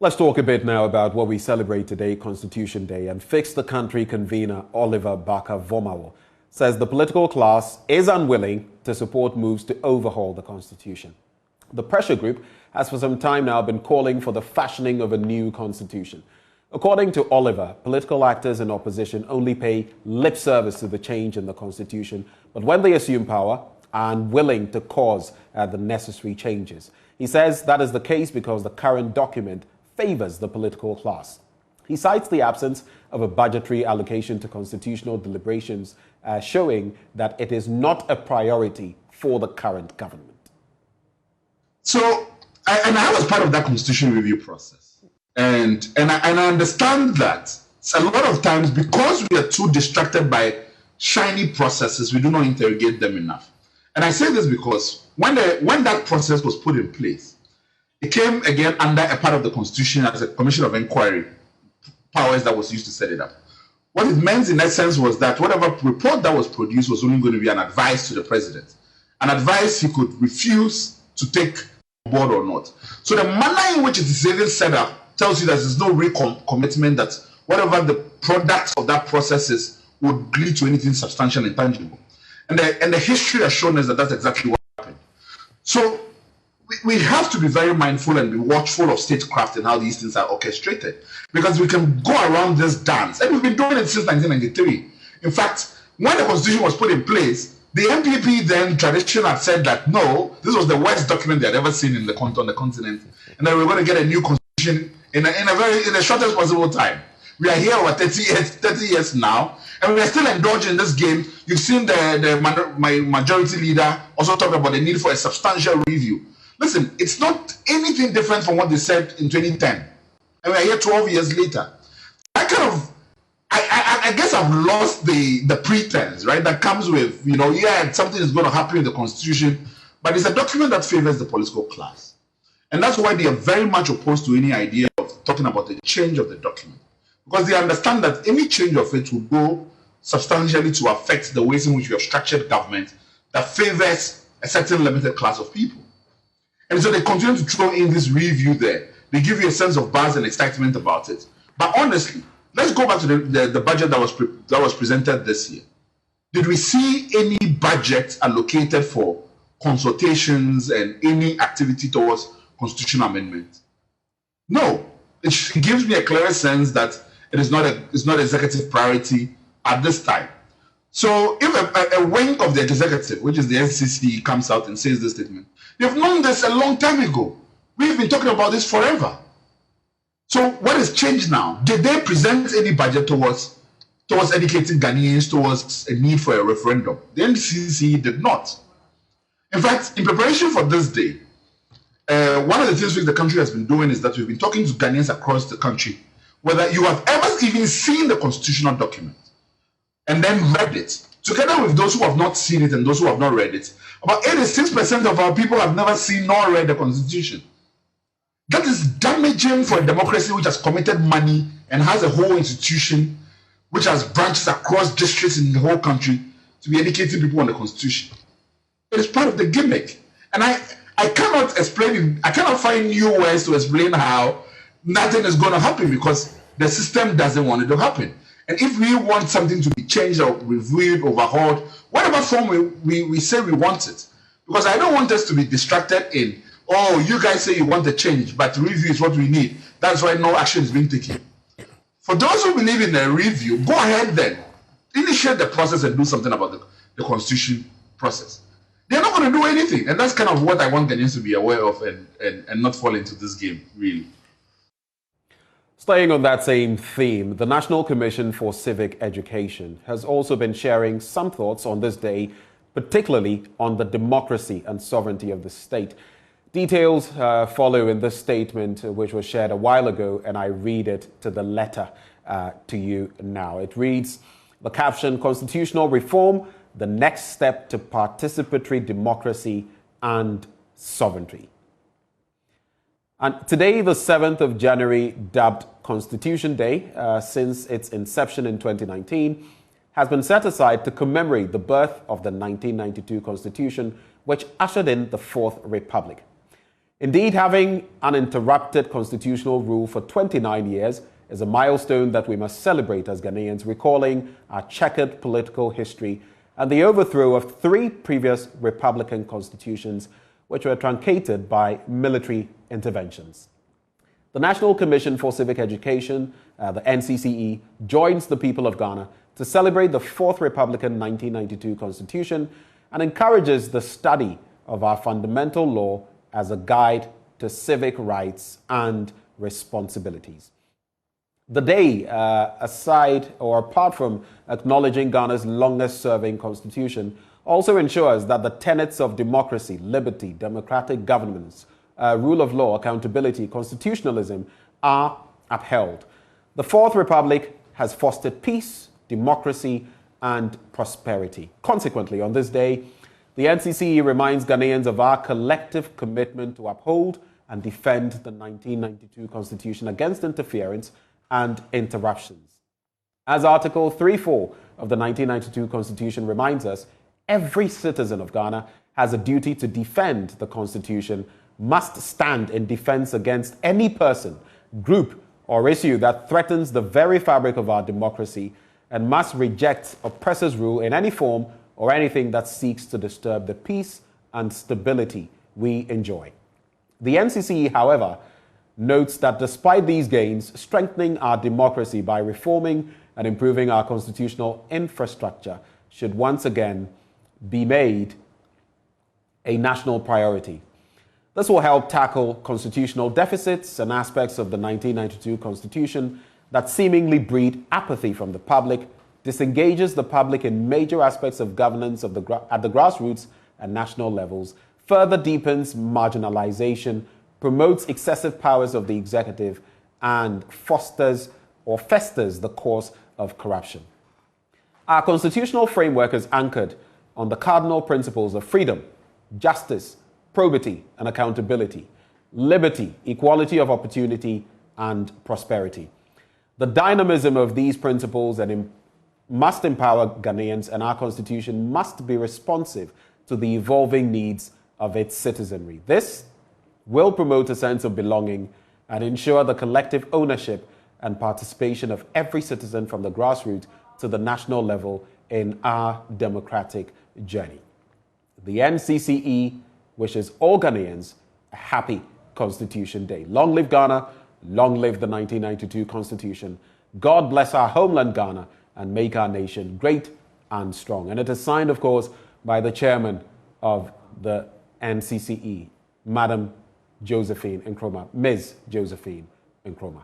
Let's talk a bit now about what we celebrate today, Constitution Day, and Fix the Country convener Oliver Barker-Vamawor says the political class is unwilling to support moves to overhaul the Constitution. The pressure group has for some time now been calling for the fashioning of a new Constitution. According to Oliver, political actors in opposition only pay lip service to the change in the Constitution, but when they assume power, are unwilling to cause the necessary changes. He says that is the case because the current document favors the political class. He cites the absence of a budgetary allocation to constitutional deliberations, showing that it is not a priority for the current government. So, I was part of that constitution review process. And I understand that a lot of times, because we are too distracted by shiny processes, we do not interrogate them enough. And I say this because when that process was put in place, it came again under a part of the Constitution as a commission of inquiry powers that was used to set it up. What it meant in essence was that whatever report that was produced was only going to be an advice to the president. An advice he could refuse to take on board or not. So the manner in which it is even set up tells you that there's no real commitment that whatever the product of that process is would lead to anything substantial and tangible. And the history has shown us that that's exactly what happened. So we have to be very mindful and be watchful of statecraft and how these things are orchestrated, because we can go around this dance, and we've been doing it since 1993. In fact, when the Constitution was put in place, the MPP then tradition had said that no, this was the worst document they had ever seen on the continent, and that we were going to get a new Constitution in the shortest possible time. We are here over 30 years now, and we are still indulging in this game. You've seen my majority leader also talk about the need for a substantial review. Listen, it's not anything different from what they said in 2010. And we are here 12 years later. I guess I've lost the pretense, right? That comes with, yeah, something is going to happen in the Constitution, but it's a document that favors the political class. And that's why they are very much opposed to any idea of talking about the change of the document. Because they understand that any change of it will go substantially to affect the ways in which we have structured government that favors a certain limited class of people. And so they continue to throw in this review there. They give you a sense of buzz and excitement about it. But honestly, let's go back to the budget that was presented this year. Did we see any budget allocated for consultations and any activity towards constitutional amendment? No. It gives me a clear sense that it is not executive priority at this time. So if a wing of the executive, which is the NCC, comes out and says this statement, they've known this a long time ago. We've been talking about this forever. So what has changed now? Did they present any budget towards educating Ghanaians towards a need for a referendum? The NCC did not. In fact, in preparation for this day, one of the things which the country has been doing is that we've been talking to Ghanaians across the country, whether you have ever even seen the constitutional document and then read it, together with those who have not seen it and those who have not read it. About 86% of our people have never seen nor read the Constitution. That is damaging for a democracy which has committed money and has a whole institution which has branches across districts in the whole country to be educating people on the Constitution. It is part of the gimmick. And I cannot explain it. I cannot find new ways to explain how nothing is going to happen because the system doesn't want it to happen. And if we want something to be changed or reviewed, overhauled, whatever form we say we want it. Because I don't want us to be distracted in, oh, you guys say you want a change, but review is what we need. That's why no action is being taken. For those who believe in a review, go ahead then. Initiate the process and do something about the Constitution process. They're not going to do anything. And that's kind of what I want Ghanaians to be aware of and not fall into this game, really. Staying on that same theme, the National Commission for Civic Education has also been sharing some thoughts on this day, particularly on the democracy and sovereignty of the state. Details follow in this statement, which was shared a while ago, and I read it to the letter to you now. It reads, the caption, Constitutional Reform, the next step to participatory democracy and sovereignty. And today, the 7th of January, dubbed Constitution Day, since its inception in 2019, has been set aside to commemorate the birth of the 1992 Constitution, which ushered in the Fourth Republic. Indeed, having uninterrupted constitutional rule for 29 years is a milestone that we must celebrate as Ghanaians, recalling our checkered political history and the overthrow of 3 previous republican constitutions which were truncated by military interventions. The National Commission for Civic Education, the NCCE, joins the people of Ghana to celebrate the 4th Republican 1992 Constitution and encourages the study of our fundamental law as a guide to civic rights and responsibilities. The day, aside or apart from acknowledging Ghana's longest-serving constitution, also ensures that the tenets of democracy, liberty, democratic governance, rule of law, accountability, constitutionalism are upheld. The 4th Republic has fostered peace, democracy, and prosperity. Consequently, on this day, the NCCE reminds Ghanaians of our collective commitment to uphold and defend the 1992 Constitution against interference and interruptions. As Article 3.4 of the 1992 Constitution reminds us, every citizen of Ghana has a duty to defend the Constitution, must stand in defense against any person, group, or issue that threatens the very fabric of our democracy, and must reject oppressors' rule in any form or anything that seeks to disturb the peace and stability we enjoy. The NCCE, however, notes that despite these gains, strengthening our democracy by reforming and improving our constitutional infrastructure should once again be made a national priority. This will help tackle constitutional deficits and aspects of the 1992 Constitution that seemingly breed apathy from the public, disengages the public in major aspects of governance at the grassroots and national levels, further deepens marginalization, promotes excessive powers of the executive, and fosters the course of corruption. Our constitutional framework is anchored on the cardinal principles of freedom, justice, probity, and accountability, liberty, equality of opportunity, and prosperity. The dynamism of these principles must empower Ghanaians, and our constitution must be responsive to the evolving needs of its citizenry. This will promote a sense of belonging and ensure the collective ownership and participation of every citizen from the grassroots to the national level in our democratic journey. The NCCE wishes all Ghanaians a happy Constitution Day. Long live Ghana, long live the 1992 Constitution. God bless our homeland Ghana and make our nation great and strong. And it is signed, of course, by the chairman of the NCCE, Madam Josephine Nkrumah, Ms. Josephine Nkrumah.